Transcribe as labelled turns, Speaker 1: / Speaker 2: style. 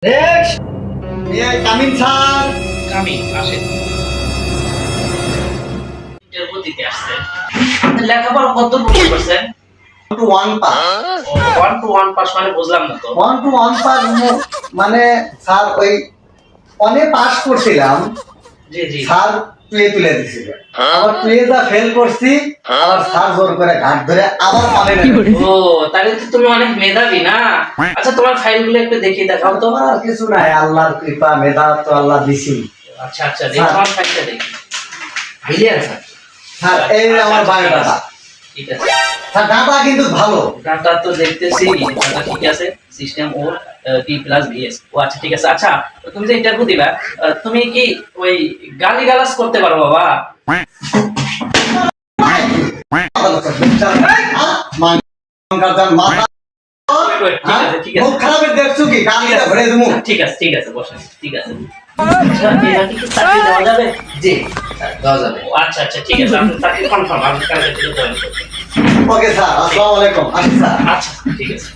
Speaker 1: Next, may I come in, sir?
Speaker 2: Coming আসেন interview দিতে আসছেন আপনি লেখাপড়া কত করছেন
Speaker 1: To one pass.
Speaker 2: 1 to 1 pass মানে বুঝলাম না তো
Speaker 1: 1 to 1 pass মানে স্যার ওই অনে পাস করছিলাম
Speaker 2: জি জি
Speaker 1: স্যার টুয়ে তুলে দিছিল আবার টুয়ে যা ফেল করছি আবার স্যার জোর করে ঘাট ধরে আবার পালে না
Speaker 2: ও তাহলে তো তুমি অনেক মেধাবী না আচ্ছা তোমার ফাইলগুলো একটু দেখিয়ে দেখাও তো
Speaker 1: তোমার আর কিছু নাই আল্লাহর কৃপা মেধা তো আল্লাহ দিছি
Speaker 2: আচ্ছা আচ্ছা দেখো আমার ফাইলটা দেখি ব্রিলিয়ান্ট স্যার
Speaker 1: স্যার এই যে আমার বায়োডাটা
Speaker 2: ঠিক আছে
Speaker 1: স্যার ডাটা কিন্তু ভালো
Speaker 2: ডাটা তো দেখতেছি ডাটা ঠিক আছে সিস্টেম ও টি প্লাস ভিএস ও আচ্ছা ঠিক আছে আচ্ছা তুমি যে ইন্টারভিউ দিবা তুমি কি ওই গালিগালাজ করতে পারো বাবা
Speaker 1: মাথা
Speaker 2: ঠিক আছে
Speaker 1: মুখ খারাপের দেখছো কি গালিটা ভরে দেবো
Speaker 2: ঠিক আছে বসেন ঠিক আছে আচ্ছা এনাকে কি চাকরি দেওয়া যাবে
Speaker 1: জি দেওয়া যাবে
Speaker 2: ও, আচ্ছা আচ্ছা ঠিক আছে আপনি চাকরি কনফার্ম আপনি কালকে থেকে জয়েন করবেন
Speaker 1: ওকে স্যার আসসালামু আলাইকুম আসি স্যার
Speaker 2: আচ্ছা ঠিক আছে